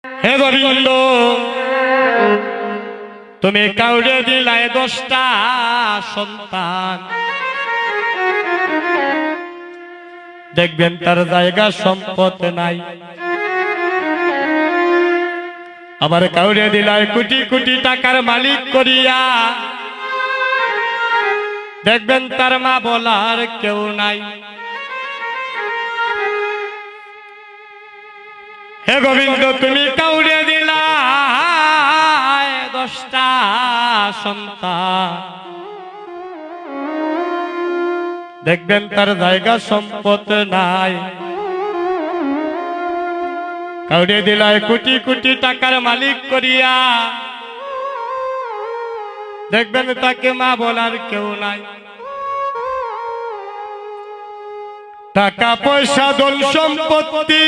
হে গোবিন্দ, তুমি কাউরে দিলাই 10টা সন্তান, দেখবেন তার জায়গা সম্পদ নাই। আবার কাউরে দিলাই কোটি কোটি টাকার মালিক করিয়া, দেখবেন তার মা বলার কেউ নাই। হে গোবিন্দ, তুমি কাউরে দিলাই 10টা সন্তান, দেখবেন তার জায়গা সম্পদ নাই। কাউরে দিলাই কোটি কোটি টাকার মালিক করিয়া, দেখবেন তাকে মা বলার কেউ নাই। টাকা পয়সা ধন সম্পত্তি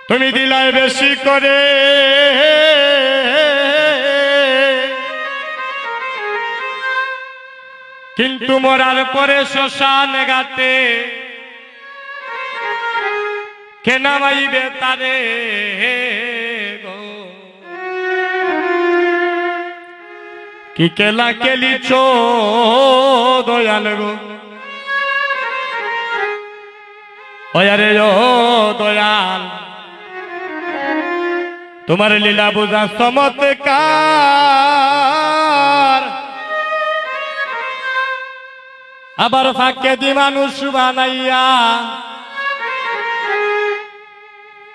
তুমি দিলাই বেশি করে, কিন্তু মরার পরে শ্মশান ঘাটে কে নামাইবে তারে গো? কি কেলা কেলিছ দয়াল গো, ওয়ারে ও দয়াল, তোমার লীলা বুঝা চমৎকার। আবার ফাঁকে দি মানুষ বানাইয়া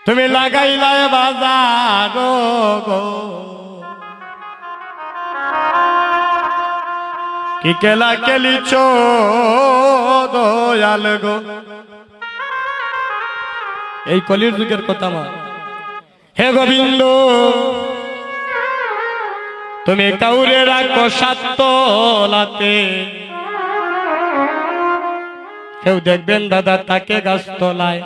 তুমি লাগাইলাই বাজার গো। কি কেলা কেলিছ দয়াল গো। এই কলির যুগের কথা মা। হে গোবিন্দ, তুমি কাউরে রাখো 7 তলাতে, কেউ দেখবেন দাদা তাকে গাছ তলায়।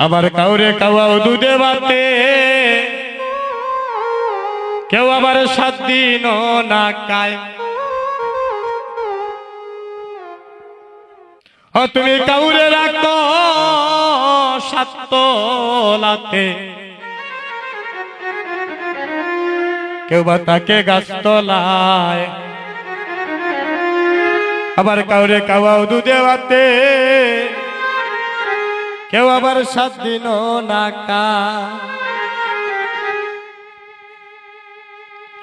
আবার কাউরে খাওয়াও দুধে ভাতে, কেউ আবার 7 দিনও না খায়। ও তুমি কাউরে রাখো 7 তলাতে, কেউ বা তাকে গাছ তলায়। আবার কাউরে খাওয়াও দুধে ভাতে, কেউ আবার 7 দিনও না খায়।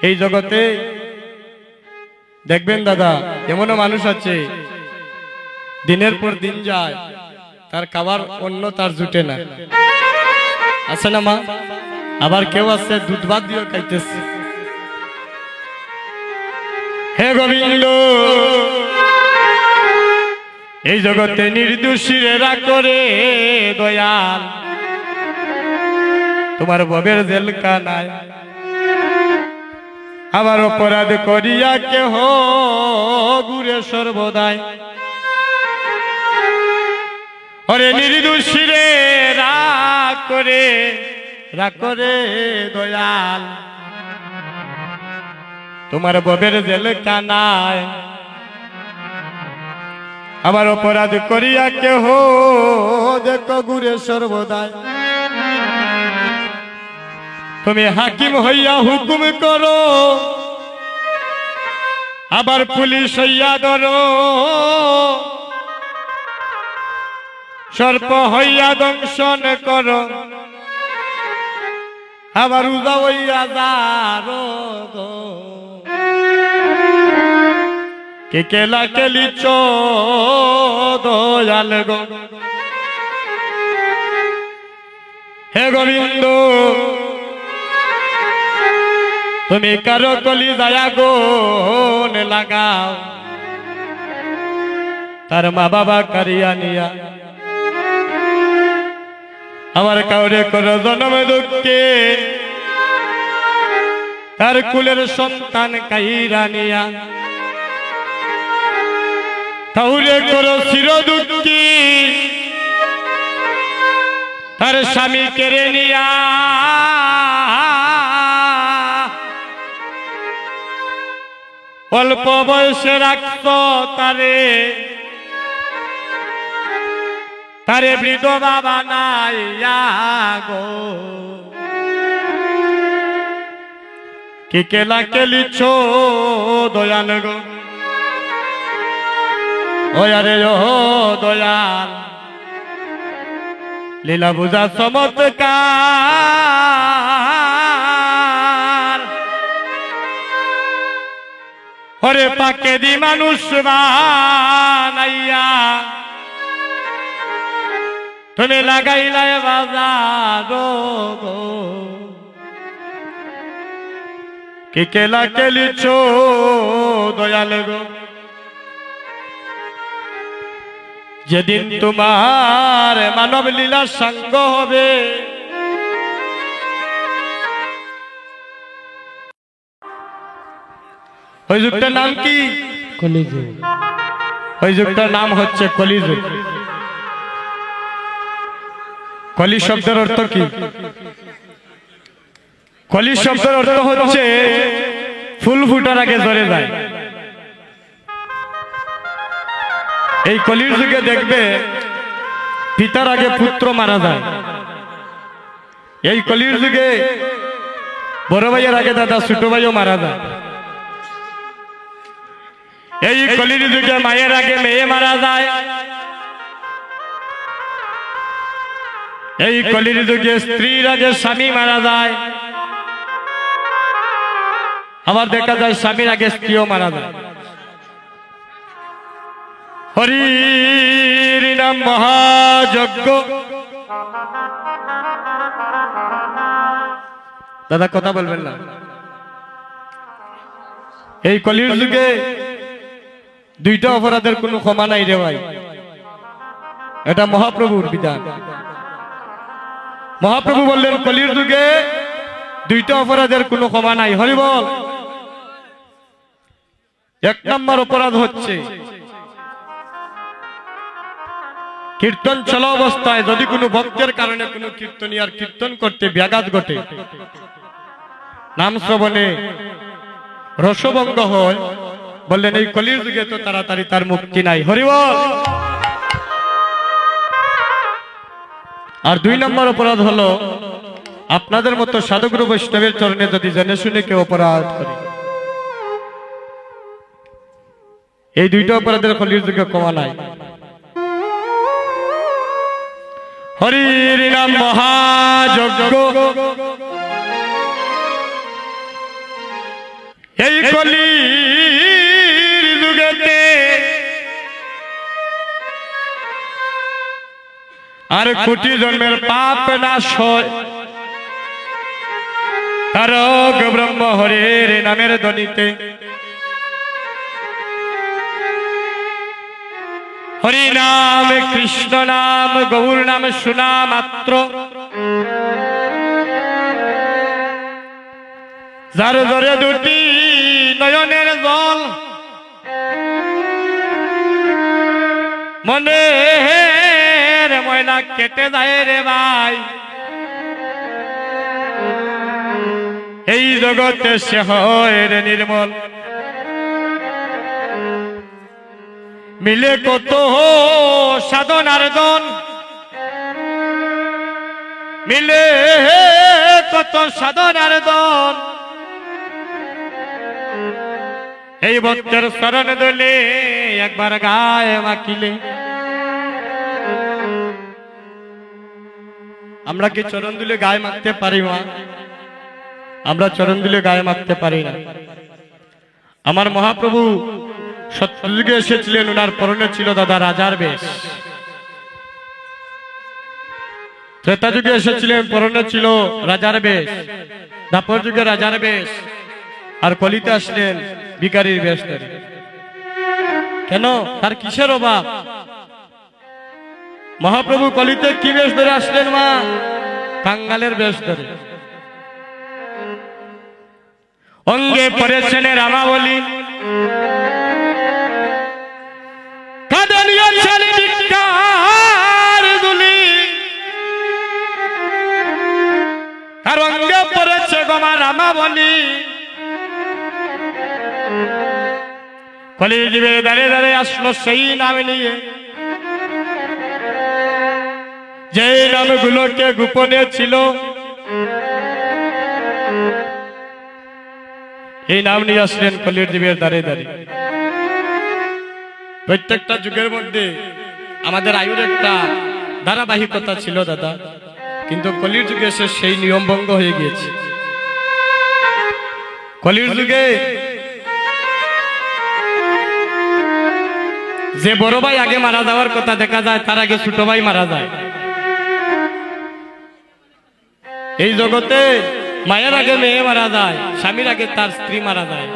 এই জগতে দেখবেন দাদা, এমনও মানুষ আছে দিনের পর দিন যায়, তার খাবার অন্য তার জুটে না, আছে না মা? আবার কেউ আছে দুধ ভাত দিয়ে খাইতেছে। হে গোবিন্দ, এই জগতে নির্দোষীরা করে দয়াল, তোমার ভবের জেলখানায়। আবার অপরাধ করিয়া কেহ ঘুরে সর্বদাই, ওরে নির্দোষীরে রাগ করে দয়াল, তোমার ভবের জেলখানায়। আবার অপরাধ করিয়া কেহ দেখো ঘুরে সর্বদাই, তুমি হাকিম হইয়া হুকুম করো, আবার পুলিশ হইয়া ধরো, সর্প হইয়া দংশন করো, আবার উজা হইয়া যারো গো। কে কেলা কেলিছ দয়াল গো। হে গোবিন্দ, তুমি কারো কলি দয়া গুণ লাগাও, তার মা বাবা কারিয়া নিয়া। আমার কাউরে করো জন্ম দুঃখে, তার কুলের সন্তান কাইরা নিয়া। কাউরে করো চির দুঃখী, তার স্বামী কেড়ে নিয়া। অল্প বয়সে রাখত তারে, তারে বিধবা বানাইয়া গো কি কেলা কেলিছ দয়াল গো ও আরে ও দয়াল লীলা বুঝা চমৎকার ওরে পাকে দি মানুষ বানাইয়া তুমি লাগাইলাই বাজার গো কি কেলা কেলিছ দয়াল গো যেদিন তোমার মানব লীলা সঙ্গ হবে ওই যুগটার নাম কি কলিযুগ ওই যুগটার নাম হচ্ছে কলিযুগ কলি শব্দের অর্থ কি কলি শব্দের অর্থ হচ্ছে ফুল ফুটার আগে ঝরে যায় এই কলির যুগে দেখবে পিতার আগে পুত্র মারা যায় এই কলির যুগে বড় ভাইয়ের আগে দাদা ছোট ভাইও মারা যায় এই কলির যুগে মায়ের আগে মেয়ে মারা যায় এই কলির যুগে স্ত্রীর আগে স্বামী মারা যায় আবার দেখা যায় স্বামীর আগে স্ত্রীও মারা যায় হরির নাম মহাযজ্ঞ দাদা কথা বলবেন না এই কলির যুগে দুইটা অপরাধের কোনো ক্ষমা নাই রে ভাই এটা মহাপ্রভুর বিধান মহাপ্রভু বললেন কলির যুগে দুইটা অপরাধের কোনো ক্ষমা নাই হরি বল এক নম্বর অপরাধ হচ্ছে কীর্তন চলা অবস্থায় যদি কোনো ভক্তের কারণে কোনো কীর্তনিয়ার কীর্তন করতে ব্যাঘাত ঘটে নাম শ্রবণে রসভঙ্গ হয় বললেন এই কলির যুগে তো তাড়াতাড়ি তার মুক্তি নাই হরি বল আর দুই নম্বর অপরাধ হলো আপনাদের মতো সাধুগুরু বৈষ্ণবের চরণে যদি জেনে শুনে কেউ অপরাধ করে এই দুইটা অপরাধের কলির যুগে ক্ষমা নাই হরির নাম মহাযজ্ঞ এই কলির যুগেতে আর কোটি জন্মের পাপ নাশ হয় তারক ব্রহ্ম হরির নামের ধ্বনিতে হরি নাম কৃষ্ণ নাম গৌর নাম শুনা মাত্র যার ধরে দুটি নয়নের জল মনে ময়লা কেটে যায় রে ভাই এই জগতে সে হয় রে নির্মল মিলে কত সাধনার দন মিলে কত সাধনার দন এই ভক্তের শরণ দলে একবার গায়ে মাখিলে আমরা কি চরণ দিলে গায়ে মাখতে পারি মা আমরা চরণ দিলে গায়ে মাখতে পারি না আমার মহাপ্রভু সত্যযুগে এসেছিলেন ওনার পরনে ছিল দাদা রাজার বেশ ত্রেতা যুগে এসেছিলেন পরনে ছিল রাজার বেশ দাপর যুগে রাজার বেশ আর কলিতে আসলেন ভিখারির বেশ ধরে কেন তার কিসের অভাব মহাপ্রভু কলিতে কি বেশ ধরে আসলেন মা কাঙ্গালের বেশ ধরে অঙ্গে পরেছেন রামাবলী আর অঙ্গে পড়েছে গোমা রামাবলী কলি জীবে দাঁড়িয়ে দাঁড়িয়ে আসলো সেই নাম নিয়ে যে নামগুলোকে গোপনে ছিল এই নাম নিয়ে আসলেন কলির যুগের দ্বারে দ্বারে। প্রত্যেকটা যুগের মধ্যে আমাদের আয়ুর একটা ধারাবাহিকতা ছিল দাদা, কিন্তু কলির যুগে এসে সেই নিয়ম ভঙ্গ হয়ে গিয়েছে। কলির যুগে যে বড় ভাই আগে মারা যাওয়ার কথা দেখা যায়, তার আগে ছোট ভাই মারা যায়। এই জগতে মায়ের আগে মেয়ে মারা যায়, স্বামীর আগে তার স্ত্রী মারা যায়।